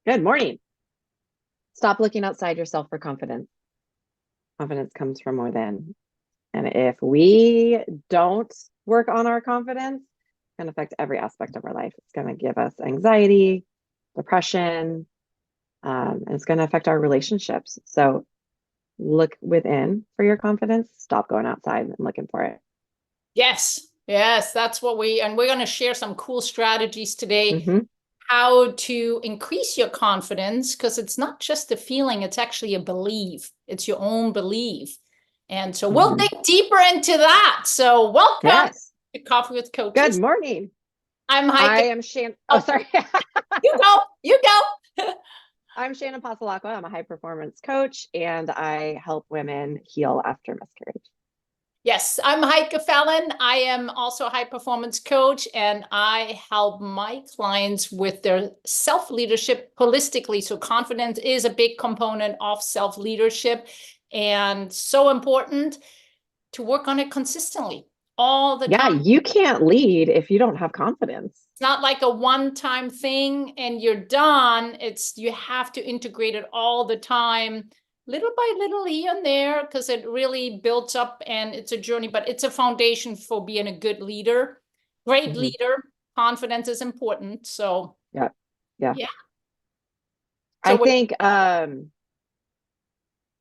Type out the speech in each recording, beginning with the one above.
Good morning. Stop looking outside yourself for confidence. Confidence comes from within. And if we don't work on our confidence, it's going to affect every aspect of our life. It's going to give us anxiety, depression, and it's going to affect our relationships. So look within for your confidence. Stop going outside and looking for it. Yes, yes, that's what we're going to share some cool strategies today, Hmm. how to increase your confidence, because it's not just a feeling, it's actually a belief. It's your own belief. And so we'll Hmm. dig deeper into that. So welcome Yes. to Coffee with Good Coaches. morning. I'm I Heike. am Shannon. Oh, Oh, sorry. you go. I'm Shannon Passalacqua. I'm a high performance coach and I help women heal after miscarriage. Yes, I'm Heike Fallon. I am also a high performance coach, and I help my clients with their self leadership holistically. So, confidence is a big component of self leadership and so important to work on it consistently all the Yeah, time. you can't lead if you don't have confidence. It's not like a one time thing and you're done. It's you have to integrate it all the time, little by little here and there, because it really builds up and it's a journey, but it's a foundation for being a good leader. Great Hmm. leader. Confidence is important. So, Yeah. Yeah. yeah. So, I think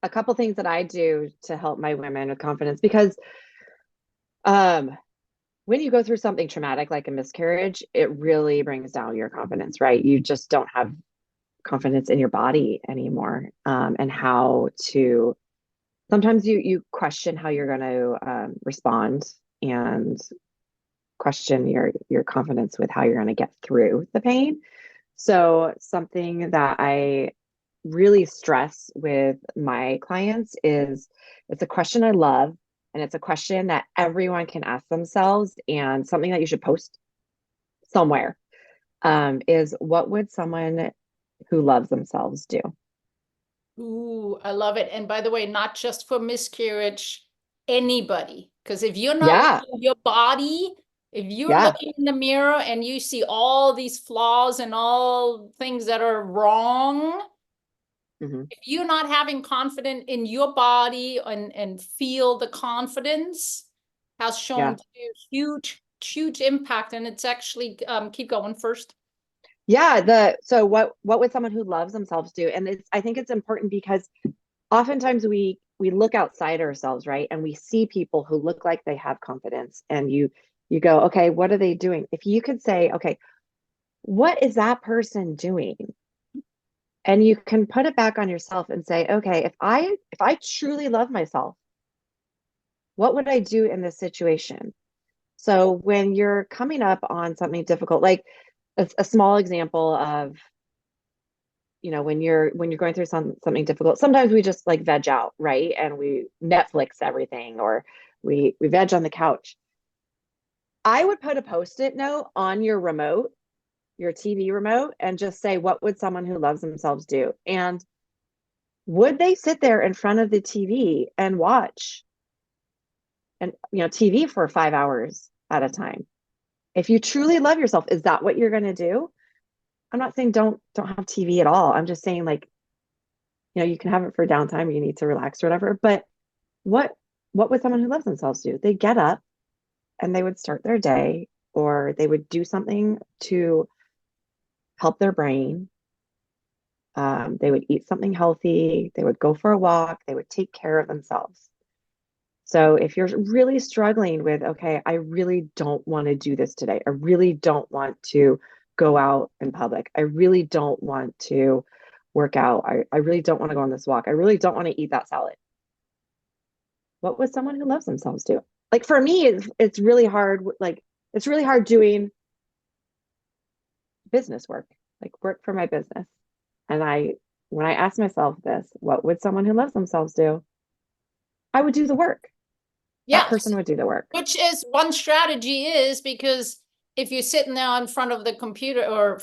a couple things that I do to help my women with confidence because um when you go through something traumatic like a miscarriage, it really brings down your confidence, right? You just don't have confidence in your body anymore. And how to sometimes you question how you're going to respond and question your confidence with how you're going to get through the pain. So something that I really stress with my clients is it's a question I love and it's a question that everyone can ask themselves and something that you should post somewhere is what would someone who loves themselves do? ooh, I love it. And by the way, not just for miscarriage, anybody. Because if you're not Yeah, loving your body, if you're yeah. looking in the mirror and you see all these flaws and all things that are wrong, Hmm. if you're not having confidence in your body and feel the confidence has Yeah. shown to do huge, huge impact. And it's actually keep going first. Yeah, the so what would someone who loves themselves do? And it's I think it's important because oftentimes we look outside ourselves, right? And we see people who look like they have confidence and you go, "Okay, what are they doing?" If you could say, "Okay, what is that person doing?" And you can put it back on yourself and say, "Okay, if I truly love myself, what would I do in this situation?" So when you're coming up on something difficult, like a small example of when you're going through something difficult, sometimes we just like veg out, right? And we Netflix everything or we veg on the couch. I would put a post-it note on your remote, your TV remote, and just say, what would someone who loves themselves do? And would they sit there in front of the TV and watch and TV for 5 hours at a time? If you truly love yourself, is that what you're going to do? I'm not saying don't have TV at all. I'm just saying, like, you can have it for downtime, you need to relax or whatever. But what what would someone who loves themselves do? They get up and they would start their day, or they would do something to help their brain. They would eat something healthy. They would go for a walk. They would take care of themselves. So if you're really struggling with, okay, I really don't want to do this today. I really don't want to go out in public. I really don't want to work out. I really don't want to go on this walk. I really don't want to eat that salad. What would someone who loves themselves do? Like for me, it's really hard. Like it's really hard doing business work, like work for my business. And when I ask myself this, what would someone who loves themselves do? I would do the work. That person Yes. would do the work. Which is one strategy is because if you're sitting there in front of the computer or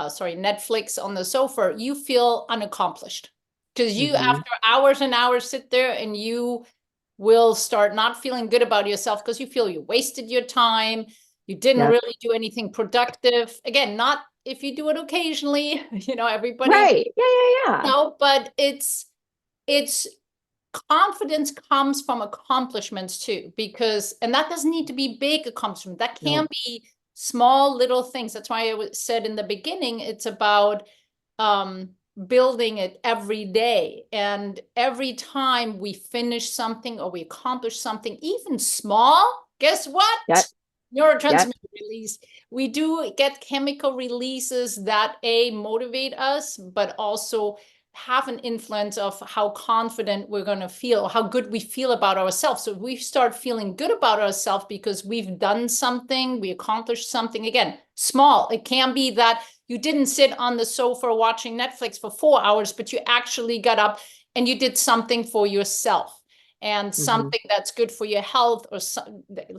sorry, Netflix on the sofa, you feel unaccomplished because you Hmm. after hours and hours sit there and you will start not feeling good about yourself because you feel you wasted your time. You didn't Yep. really do anything productive. Again, not if you do it occasionally, everybody, Right. Yeah. no, but it's confidence comes from accomplishments too, because, and that doesn't need to be big accomplishment. That can No. be small little things. That's why I said in the beginning, it's about building it every day. And every time we finish something or we accomplish something, even small, guess what? Yep. Neurotransmitter Yep. release. We do get chemical releases that motivate us, but also have an influence of how confident we're going to feel, how good we feel about ourselves. So we start feeling good about ourselves because we've done something, we accomplished something. Again, small. It can be that you didn't sit on the sofa watching Netflix for 4 hours, but you actually got up and you did something for yourself, and something that's good for your health, or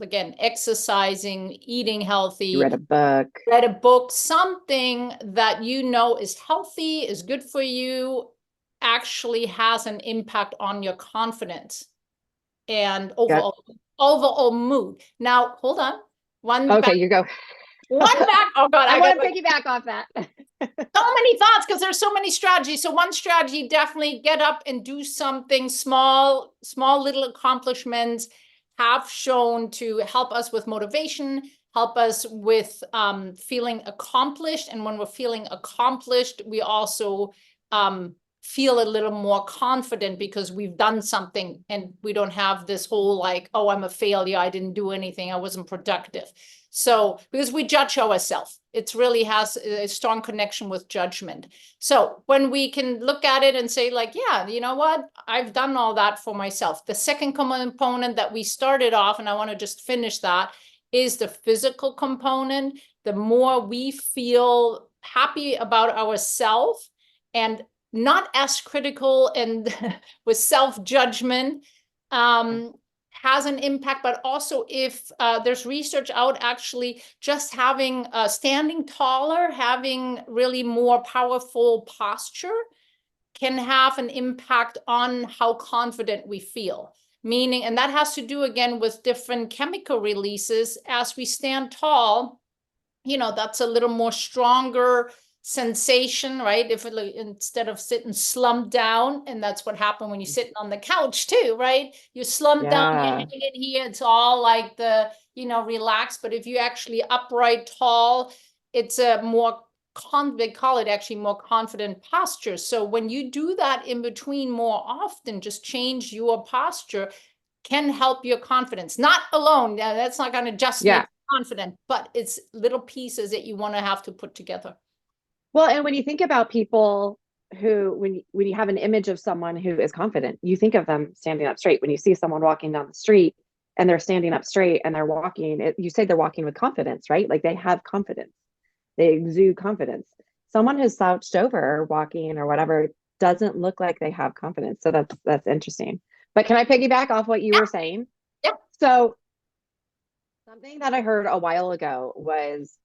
again, exercising, eating healthy. You read a book. Read a book, something that is healthy, is good for you, actually has an impact on your confidence and overall mood. Now, hold on. Okay, you go. One back. Oh God, I want to piggyback off that. So many thoughts because there's so many strategies. So one strategy, definitely get up and do something small little accomplishments have shown to help us with motivation, help us with feeling accomplished. And when we're feeling accomplished, we also feel a little more confident because we've done something and we don't have this whole like, oh, I'm a failure, I didn't do anything, I wasn't productive. So because we judge ourselves, it really has a strong connection with judgment. So when we can look at it and say like, yeah, you know what, I've done all that for myself. The second component that we started off, and I want to just finish that, is the physical component. The more we feel happy about ourselves and not as critical and with self-judgment, has an impact. But also if there's research out, actually just having standing taller, having really more powerful posture can have an impact on how confident we feel. Meaning, and that has to do again with different chemical releases. As we stand tall, that's a little more stronger sensation, right? If instead of sitting slumped down, and that's what happened when you're sitting on the couch too, right? You slump down, you're hanging here, it's all like the, relaxed. But if you actually upright tall, it's a more they call it actually more confident posture. So when you do that in between more often, just change your posture, can help your confidence. Not alone, that's not going to just make confident, but it's little pieces that you want to have to put together. Well, and when you think about people who, when you have an image of someone who is confident, you think of them standing up straight. When you see someone walking down the street and they're standing up straight and they're walking, you say they're walking with confidence, right? Like they have confidence. They exude confidence. Someone who's slouched over walking or whatever doesn't look like they have confidence. So that's interesting. But can I piggyback off what you were saying? Yeah. So something that I heard a while ago was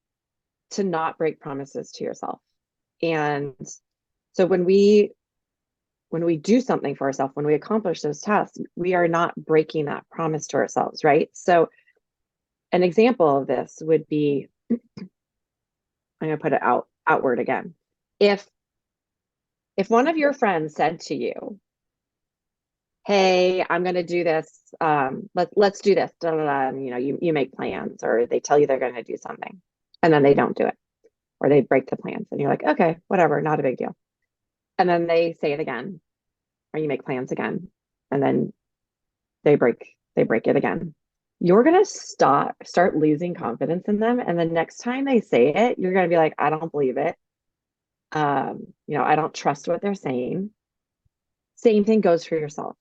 to not break promises to yourself. And so when we do something for ourselves, when we accomplish those tasks, we are not breaking that promise to ourselves, right? So an example of this would be, I'm going to put it outward again. If one of your friends said to you, hey, I'm going to do this, let's do this, da, da, da, and you make plans, or they tell you they're going to do something and then they don't do it, or they break the plans, and you're like, okay, whatever, not a big deal. And then they say it again, or you make plans again, and then they break it again. You're going to start losing confidence in them. And the next time they say it, you're going to be like, I don't believe it. I don't trust what they're saying. Same thing goes for yourself.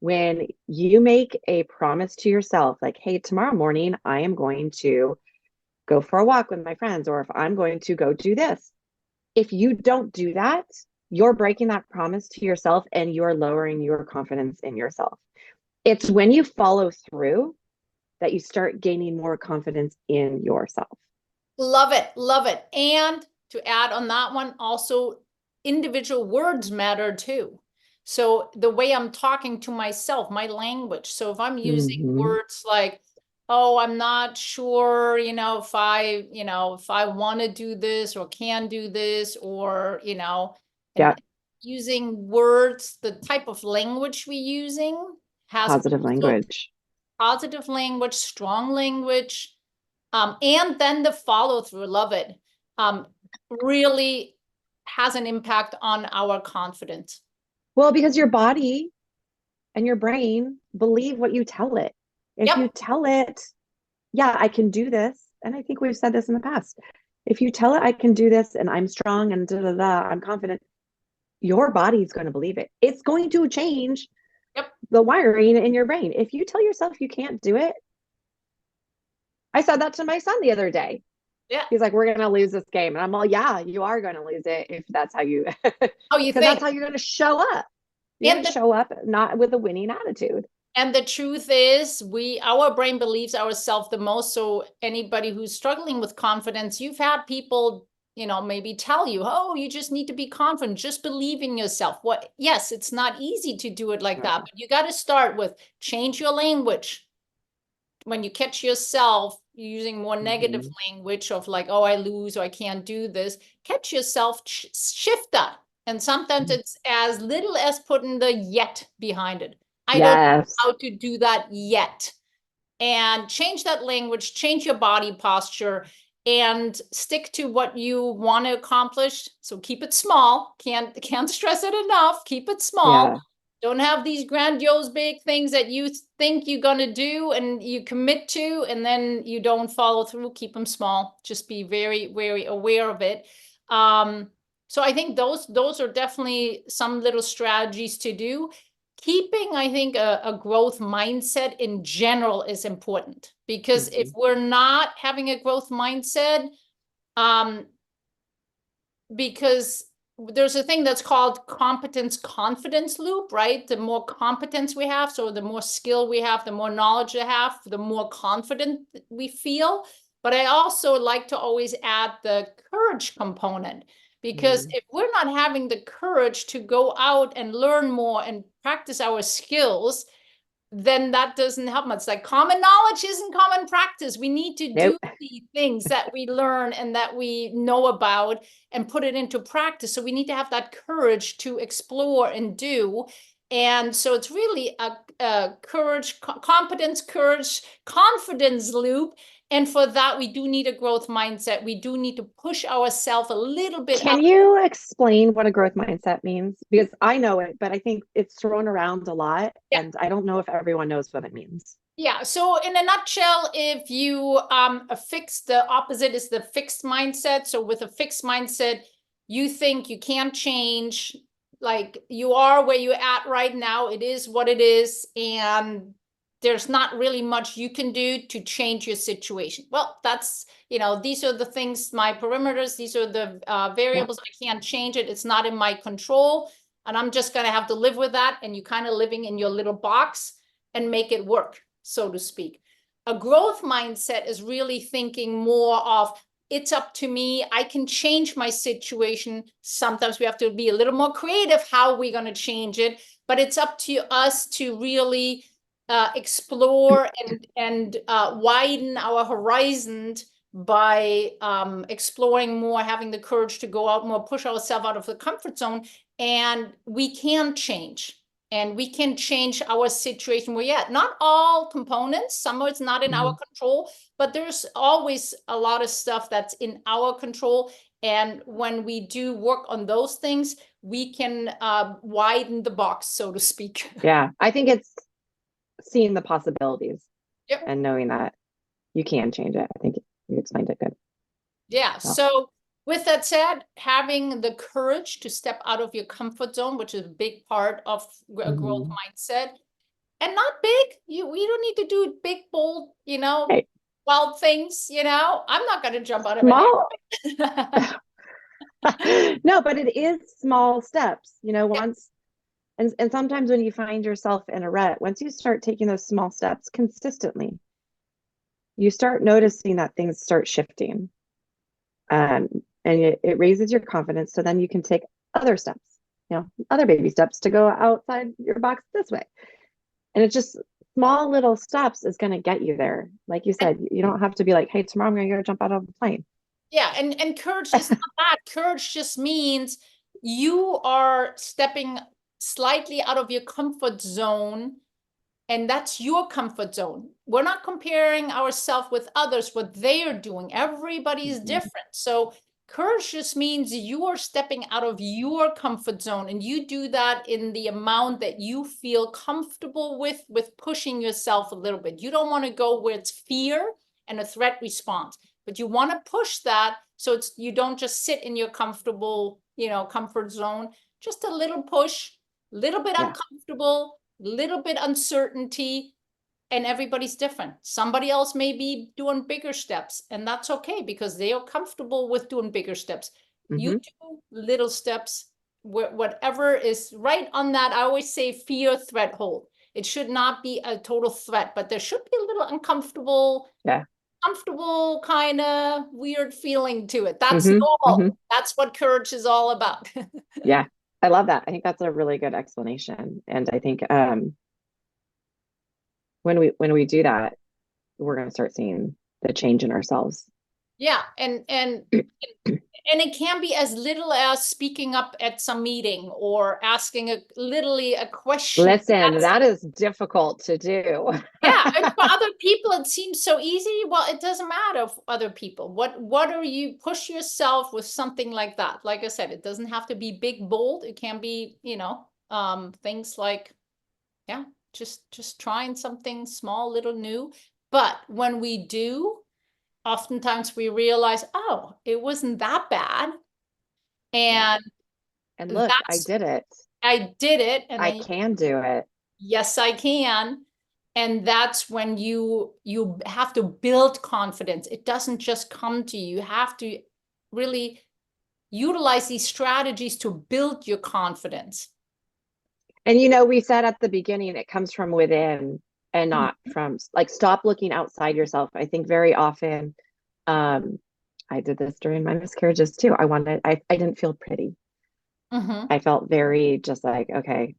When you make a promise to yourself, like, hey, tomorrow morning, I am going to go for a walk with my friends, or if I'm going to go do this. If you don't do that, you're breaking that promise to yourself and you're lowering your confidence in yourself. It's when you follow through that you start gaining more confidence in yourself. Love it. Love it. And to add on that one, also individual words matter too. So the way I'm talking to myself, my language. So if I'm using words like, oh, I'm not sure, if I want to do this or can do this, or, and Yeah. using words, the type of language we're using has Positive also language. positive language, strong language, and then the follow through, love it, really has an impact on our confidence. Well, because your body and your brain believe what you tell it. If you Yep. tell it, yeah, I can do this, and I think we've said this in the past. If you tell it I can do this and I'm strong and da da da, I'm confident, your body's going to believe it. It's going to change Yep. the wiring in your brain. If you tell yourself you can't do it, I said that to my son the other day. Yeah. He's like, we're going to lose this game. And I'm all, yeah, you are going to lose it if that's how you, How you because that's think. how you're going to show up. You're And going to the show up not with a winning attitude. And the truth is, our brain believes ourselves the most. So anybody who's struggling with confidence, you've had people, maybe tell you, oh, you just need to be confident, just believe in yourself. What? Yes, it's not easy to do it like that, but you got to start with change your language. When you catch yourself using more negative Mm-hmm. language of like, oh, I lose or I can't do this, catch yourself, shift that. And sometimes it's as little as putting the yet behind it. I don't know Yes. how to do that yet. And change that language, change your body posture, and stick to what you want to accomplish. So keep it small. Can't stress it enough. Keep it small. Yeah. Don't have these grandiose big things that you think you're going to do and you commit to, and then you don't follow through. Keep them small. Just be very, very aware of it. So I think those are definitely some little strategies to do. Keeping, I think, a growth mindset in general is important, because if Mm-hmm. we're not having a growth mindset, um, because there's a thing that's called competence confidence loop, right? The more competence we have, so the more skill we have, the more knowledge we have, the more confident we feel. But I also like to always add the courage component, because Mm-hmm. if we're not having the courage to go out and learn more and practice our skills, then that doesn't help much. Like, common knowledge isn't common practice. We need to Nope. do the things that we learn and that we know about and put it into practice. So we need to have that courage to explore and do. And so it's really a courage, competence, courage, confidence loop. And for that, we do need a growth mindset. We do need to push ourselves a little bit Can up. you explain what a growth mindset means? Because I know it, but I think it's thrown around a lot, Yeah. and I don't know if everyone knows what it means. Yeah. So in a nutshell, if you the opposite is the fixed mindset. So with a fixed mindset, you think you can't change, like you are where you're at right now. It is what it is, and there's not really much you can do to change your situation. Well, these are the things, my perimeters, these are the Yeah. variables. I can't change it. It's not in my control. And I'm just going to have to live with that. And you kind of living in your little box and make it work, so to speak. A growth mindset is really thinking more of, it's up to me. I can change my situation. Sometimes we have to be a little more creative how we're going to change it, but it's up to us to really explore and widen our horizons by exploring more, having the courage to go out more, push ourselves out of the comfort zone, and we can change. And we can change our situation we're at. Not all components, some of it's not in our Mm-hmm. control, but there's always a lot of stuff that's in our control. And when we do work on those things, we can widen the box, so to speak. Yeah. I think it's seeing the possibilities Yep. and knowing that you can change it. I think you explained it good. Yeah. So, So with that said, having the courage to step out of your comfort zone, which is a big part of a growth mhm. mindset, and not big. We don't need to do big, bold, Hey, wild things. I'm not going to jump out of an small. airplane. No, but it is small steps, Yeah. once. And sometimes when you find yourself in a rut, once you start taking those small steps consistently, you start noticing that things start shifting. Um, and it raises your confidence. So then you can take other steps, other baby steps to go outside your box this way. And it's just small little steps is going to get you there. Like you said, you don't have to be like, hey, tomorrow I'm going to go jump out of a plane. Yeah, and courage is not that. Courage just means you are stepping slightly out of your comfort zone, and that's your comfort zone. We're not comparing ourselves with others, what they are doing. Everybody's different. So courage just means you are stepping out of your comfort zone, and you do that in the amount that you feel comfortable with pushing yourself a little bit. You don't want to go where it's fear and a threat response, but you want to push that so it's you don't just sit in your comfortable, comfort zone. Just a little push, little bit Yeah. uncomfortable, little bit uncertainty, and everybody's different. Somebody else may be doing bigger steps, and that's okay because they are comfortable with doing bigger steps. You do little steps, whatever is right on that. I always say fear threat hold. It should not be a total threat, but there should be a little uncomfortable, comfortable kind of weird feeling to it. That's normal. That's what courage is all about. Yeah. I love that. I think that's a really good explanation. And I think when we do that, we're going to start seeing the change in ourselves. Yeah, and it can be as little as speaking up at some meeting or asking literally a question. Listen, that is difficult to do. Yeah, and for other people it seems so easy. Well, it doesn't matter for other people. What are you push yourself with something like that? Like I said, it doesn't have to be big, bold. It can be, things like, yeah, just trying something small, little new. But when we do, oftentimes we realize, oh, it wasn't that bad. And and look, I that's, did it. I did it. And I then, can do it. yes, I can. And that's when you have to build confidence. It doesn't just come to you. You have to really utilize these strategies to build your confidence. And we said at the beginning, it comes from within and not from like stop looking outside yourself. I think very often, I did this during my miscarriages too. I didn't feel pretty. I felt very just like, okay,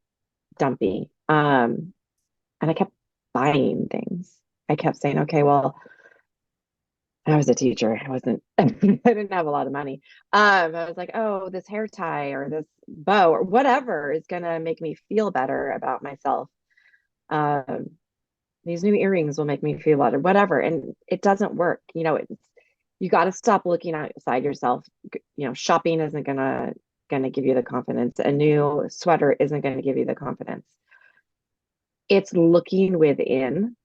dumpy. And I kept buying things. I kept saying, okay, well, I was a teacher. I wasn't, I didn't have a lot of money. I was like, oh, this hair tie or this bow or whatever is going to make me feel better about myself. Um, these new earrings will make me feel better, whatever. And it doesn't work. You got to stop looking outside yourself. Shopping isn't gonna give you the confidence. A new sweater isn't going to give you the confidence. It's looking within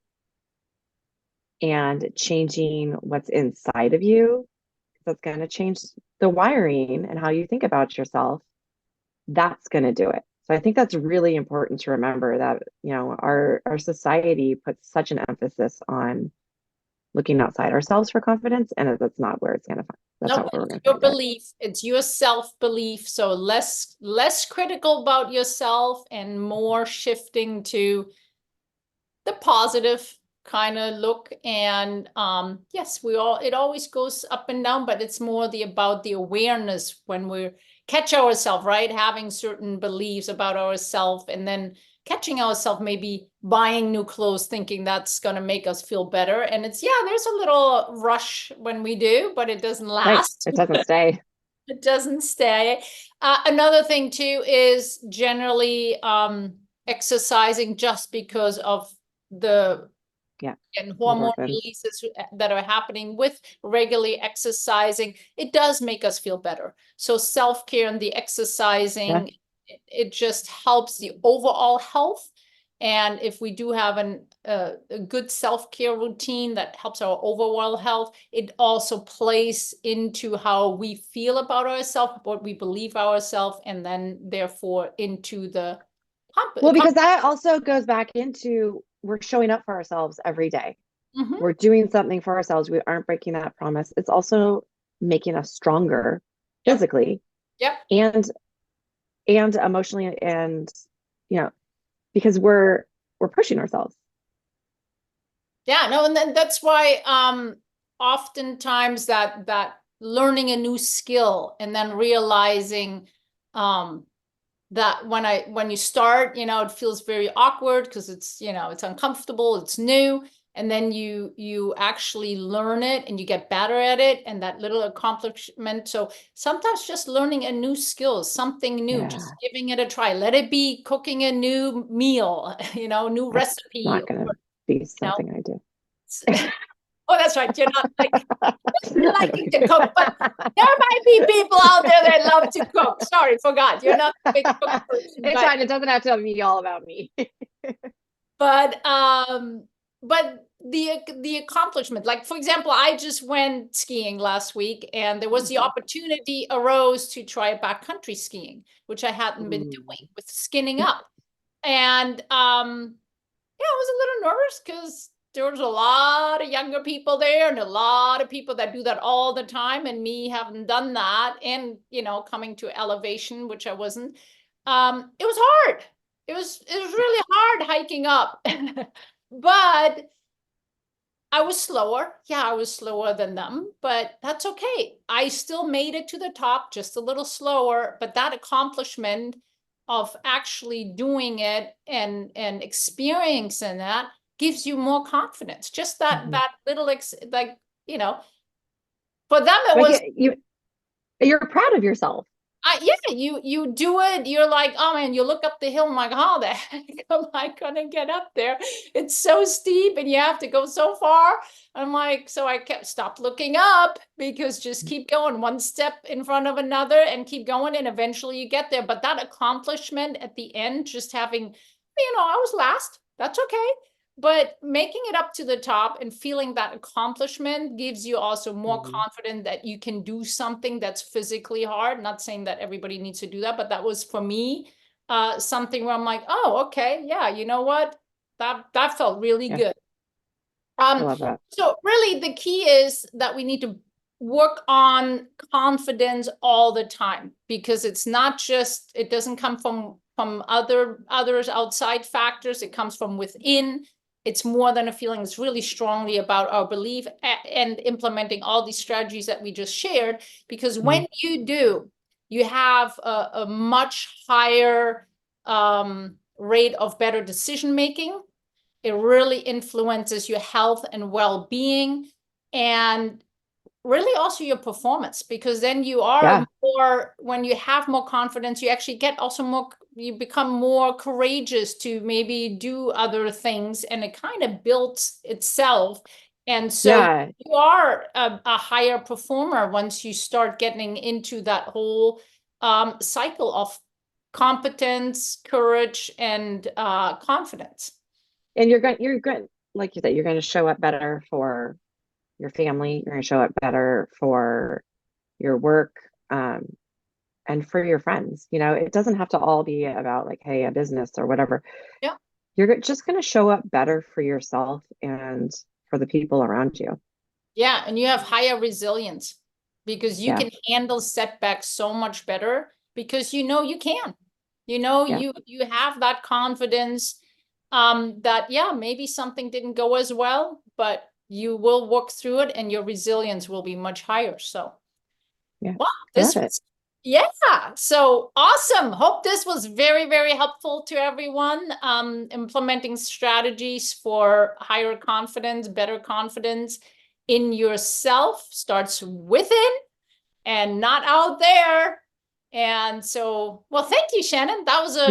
and changing what's inside of you. That's going to change the wiring and how you think about yourself. That's going to do it. So I think that's really important to remember that, our society puts such an emphasis on looking outside ourselves for confidence, and that's not where it's going to find. That's not where we're going to your find it. belief. It's your self-belief. So less critical about yourself and more shifting to the positive kind of look. And yes, it always goes up and down, but it's more about the awareness when we catch ourselves, right? Having certain beliefs about ourselves and then catching ourselves, maybe buying new clothes, thinking that's going to make us feel better. And there's a little rush when we do, but it doesn't last. Right. It doesn't stay. It doesn't stay. Another thing too is generally exercising just because of the and hormone releases that are happening with regularly exercising. It does make us feel better. So self-care and the exercising, it just helps the overall health. And if we do have a good self-care routine that helps our overall health, it also plays into how we feel about ourselves, what we believe ourselves, and then therefore into the well, because that also goes back into we're showing up for ourselves every day. We're doing something for ourselves. We aren't breaking that promise. It's also making us stronger physically and emotionally, and because we're pushing ourselves. Yeah, no, and then that's why oftentimes that learning a new skill and then realizing that when you start, it feels very awkward because it's, it's uncomfortable, it's new. And then you actually learn it and you get better at it, and that little accomplishment. So sometimes just learning a new skill, something new, Yeah. just giving it a try. Let it be cooking a new meal, new That's recipe. not going to be Know, something I do. oh, that's right. You're not like I liking to cook, but there might be people out there that love to cook. Sorry, forgot. You're not a big cook person, It's fine. It doesn't have to be all about me. but the accomplishment, like for example, I just went skiing last week, and there was the opportunity arose to try backcountry skiing, which I hadn't been doing with skinning up. And yeah, I was a little nervous because there was a lot of younger people there and a lot of people that do that all the time, and me haven't done that, and coming to elevation, which I wasn't. It was hard. It was really hard hiking up. But I was slower. Yeah, I was slower than them, but that's okay. I still made it to the top, just a little slower, but that accomplishment of actually doing it and experiencing that gives you more confidence. Just that little like, for them it was you're proud of yourself. yeah, you do it. You're like, oh man, you look up the hill. I'm like, how the heck am I gonna get up there? It's so steep, and you have to go so far. I'm like, so I stopped looking up, because just keep going, one step in front of another, and keep going, and eventually you get there. But that accomplishment at the end, just having, I was last. That's okay. But making it up to the top and feeling that accomplishment gives you also more confident that you can do something that's physically hard. Not saying that everybody needs to do that, but that was for me something where I'm like, oh, okay, yeah, you know what? That felt really good. I love that. So really the key is that we need to work on confidence all the time, because it's not just, it doesn't come from others outside factors. It comes from within. It's more than a feeling. It's really strongly about our belief and implementing all these strategies that we just shared. Because when you do, you have a much higher rate of better decision making. It really influences your health and well-being, and really also your performance, because then you are more, when you have more confidence, you actually get also more, you become more courageous to maybe do other things, and it kind of builds itself. And so you are a higher performer once you start getting into that whole cycle of competence, courage, and confidence. And you're going, like you said, you're going to show up better for your family. You're going to show up better for your work, and for your friends. It doesn't have to all be about like, hey, a business or whatever. Yeah. You're just going to show up better for yourself and for the people around you. Yeah, and you have higher resilience, because you can handle setbacks so much better, because you can. You have that confidence that maybe something didn't go as well, but you will work through it, and your resilience will be much higher. So wow, this was so awesome. Hope this was very, very helpful to everyone. Implementing strategies for higher confidence, better confidence in yourself starts within and not out there. And so, well, thank you, Shannon. That was a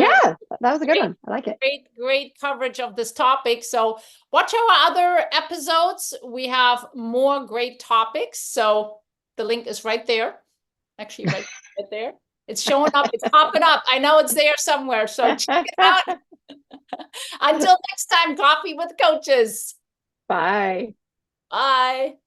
good one. I like it. Great coverage of this topic. So watch our other episodes. We have more great topics. So the link is right there. Actually, right there. It's showing up. It's popping up. I know it's there somewhere. So check it out. Until next time, Coffee with Coaches. Bye. Bye.